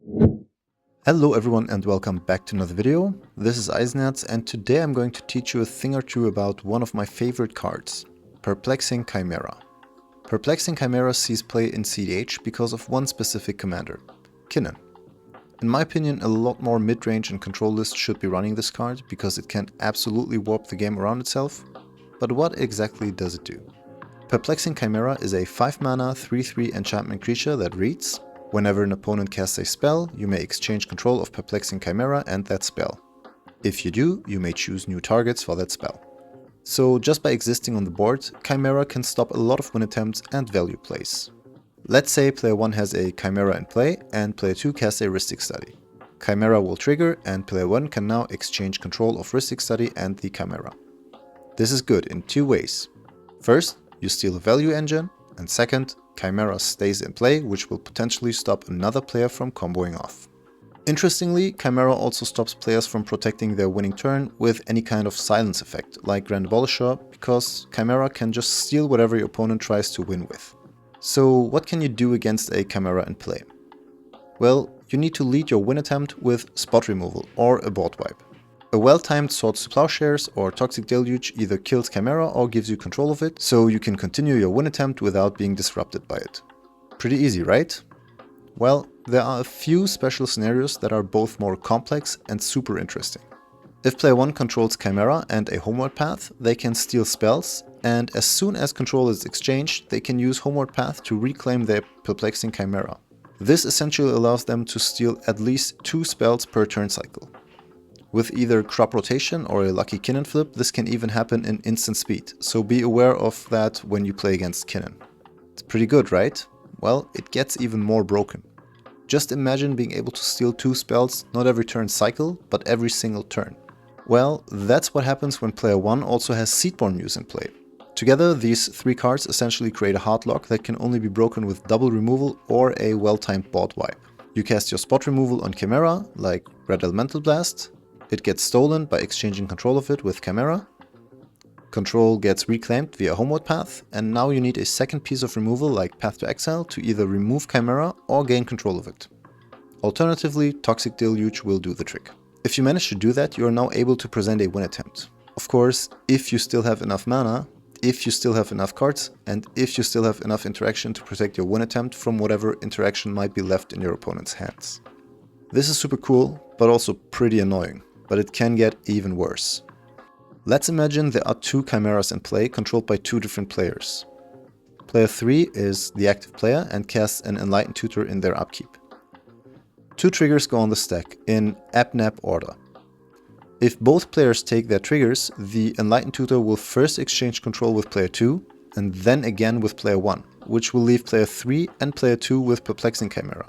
Hello everyone and welcome back to another video. This is Eisenherz and today I'm going to teach you a thing or two about one of my favorite cards, Perplexing Chimera. Perplexing Chimera sees play in cEDH because of one specific commander, Kinnan. In my opinion, a lot more mid-range and control lists should be running this card because it can absolutely warp the game around itself. But what exactly does it do? Perplexing Chimera is a 5-mana 3/3 enchantment creature that reads: whenever an opponent casts a spell, you may exchange control of Perplexing Chimera and that spell. If you do, you may choose new targets for that spell. So just by existing on the board, Chimera can stop a lot of win attempts and value plays. Let's say player 1 has a Chimera in play and player 2 casts a Rhystic Study. Chimera will trigger and player 1 can now exchange control of Rhystic Study and the Chimera. This is good in two ways. First, you steal a value engine, and second, Chimera stays in play, which will potentially stop another player from comboing off. Interestingly, Chimera also stops players from protecting their winning turn with any kind of silence effect, like Grand Abolisher, because Chimera can just steal whatever your opponent tries to win with. So what can you do against a Chimera in play? Well, you need to lead your win attempt with spot removal or a board wipe. A well-timed Swords to Plowshares or Toxic Deluge either kills Chimera or gives you control of it, so you can continue your win attempt without being disrupted by it. Pretty easy, right? Well, there are a few special scenarios that are both more complex and super interesting. If player 1 controls Chimera and a Homeward Path, they can steal spells, and as soon as control is exchanged, they can use Homeward Path to reclaim their Perplexing Chimera. This essentially allows them to steal at least 2 spells per turn cycle. With either crop rotation or a lucky Kinnan flip, this can even happen in instant speed, so be aware of that when you play against Kinnan. It's pretty good, right? Well, it gets even more broken. Just imagine being able to steal 2 spells not every turn cycle, but every single turn. Well, that's what happens when player 1 also has Seedborn Muse in play. Together, these 3 cards essentially create a hard lock that can only be broken with double removal or a well-timed board wipe. You cast your spot removal on Chimera, like Red Elemental Blast. It gets stolen by exchanging control of it with Chimera. Control gets reclaimed via Homeward Path, and now you need a second piece of removal like Path to Exile to either remove Chimera or gain control of it. Alternatively, Toxic Deluge will do the trick. If you manage to do that, you are now able to present a win attempt. Of course, if you still have enough mana, if you still have enough cards, and if you still have enough interaction to protect your win attempt from whatever interaction might be left in your opponent's hands. This is super cool, but also pretty annoying. But it can get even worse. Let's imagine there are 2 Chimeras in play controlled by 2 different players. Player 3 is the active player and casts an Enlightened Tutor in their upkeep. 2 triggers go on the stack in Abnap order. If both players take their triggers, the Enlightened Tutor will first exchange control with player 2 and then again with player 1, which will leave player 3 and player 2 with Perplexing Chimera.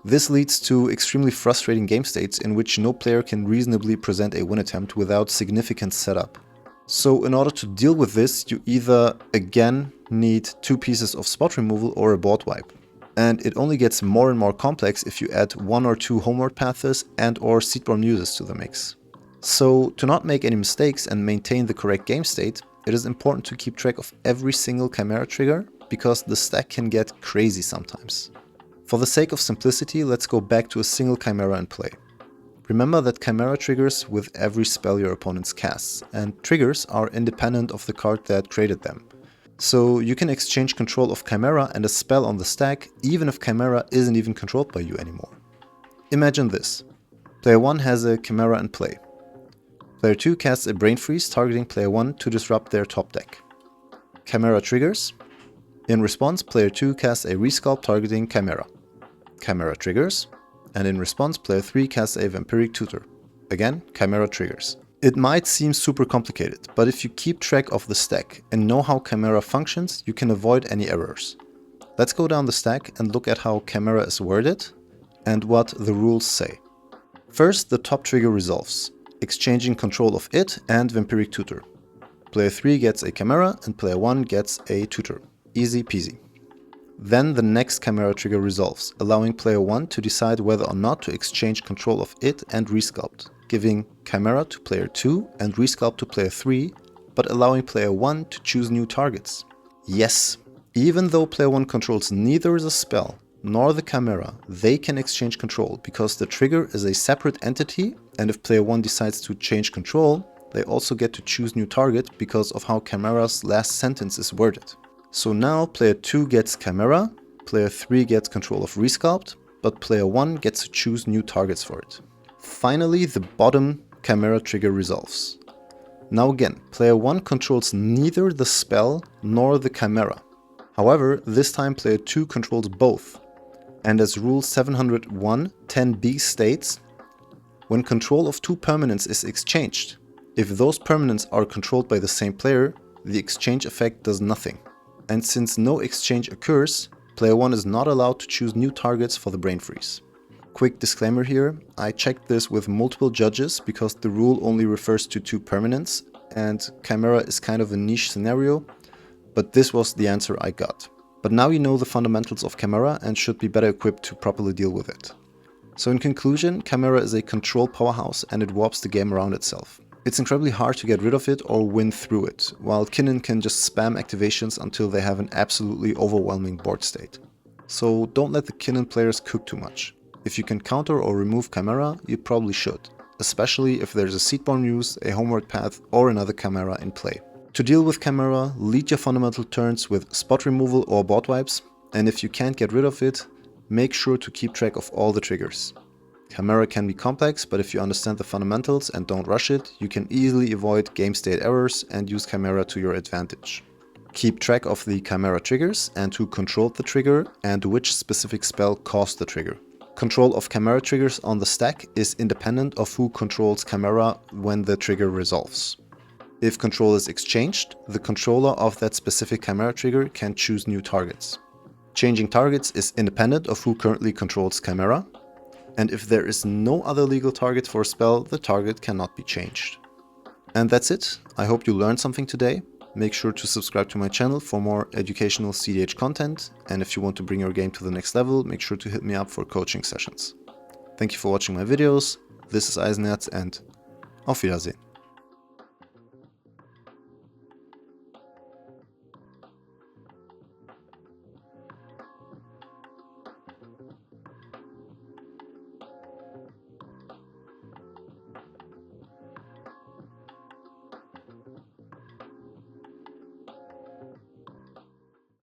This leads to extremely frustrating game states in which no player can reasonably present a win attempt without significant setup. So in order to deal with this, you either again need 2 pieces of spot removal or a board wipe. And it only gets more and more complex if you add 1 or 2 Homeward Paths and or Seedborn Muses to the mix. So to not make any mistakes and maintain the correct game state, it is important to keep track of every single Chimera trigger because the stack can get crazy sometimes. For the sake of simplicity, let's go back to a single Chimera in play. Remember that Chimera triggers with every spell your opponent casts, and triggers are independent of the card that created them. So you can exchange control of Chimera and a spell on the stack, even if Chimera isn't even controlled by you anymore. Imagine this. Player 1 has a Chimera in play. Player 2 casts a Brain Freeze targeting player 1 to disrupt their top deck. Chimera triggers. In response, player 2 casts a Resculpt targeting Chimera. Chimera triggers, and in response player 3 casts a Vampiric Tutor. Again, Chimera triggers. It might seem super complicated, but if you keep track of the stack and know how Chimera functions, you can avoid any errors. Let's go down the stack and look at how Chimera is worded and what the rules say. First, the top trigger resolves, exchanging control of it and Vampiric Tutor. Player 3 gets a Chimera and player 1 gets a Tutor. Easy peasy. Then the next Chimera trigger resolves, allowing player 1 to decide whether or not to exchange control of it and Resculpt, giving Chimera to player 2 and Resculpt to player 3, but allowing player 1 to choose new targets. Yes, even though player 1 controls neither as a spell nor the Chimera, they can exchange control because the trigger is a separate entity, and if player 1 decides to change control, they also get to choose new target because of how Chimera's last sentence is worded. So now player 2 gets Chimera, player 3 gets control of Resculpt, but player 1 gets to choose new targets for it. Finally, the bottom Chimera trigger resolves. Now again, player 1 controls neither the spell nor the Chimera. However, this time player 2 controls both. And as rule 701.10b states, when control of two permanents is exchanged, if those permanents are controlled by the same player, the exchange effect does nothing. And since no exchange occurs, player 1 is not allowed to choose new targets for the brain freeze. Quick disclaimer here, I checked this with multiple judges because the rule only refers to two permanents and Chimera is kind of a niche scenario, but this was the answer I got. But now you know the fundamentals of Chimera and should be better equipped to properly deal with it. So in conclusion, Chimera is a control powerhouse and it warps the game around itself. It's incredibly hard to get rid of it or win through it, while Kinnan can just spam activations until they have an absolutely overwhelming board state. So don't let the Kinnan players cook too much. If you can counter or remove Chimera, you probably should, especially if there's a Seedborn Muse, a Homework Path or another Chimera in play. To deal with Chimera, lead your fundamental turns with spot removal or board wipes, and if you can't get rid of it, make sure to keep track of all the triggers. Chimera can be complex, but if you understand the fundamentals and don't rush it, you can easily avoid game state errors and use Chimera to your advantage. Keep track of the Chimera triggers and who controlled the trigger and which specific spell caused the trigger. Control of Chimera triggers on the stack is independent of who controls Chimera when the trigger resolves. If control is exchanged, the controller of that specific Chimera trigger can choose new targets. Changing targets is independent of who currently controls Chimera, and if there is no other legal target for a spell, the target cannot be changed. And that's it. I hope you learned something today. Make sure to subscribe to my channel for more educational cEDH content, and if you want to bring your game to the next level, make sure to hit me up for coaching sessions. Thank you for watching my videos. This is Eisenherz and auf Wiedersehen.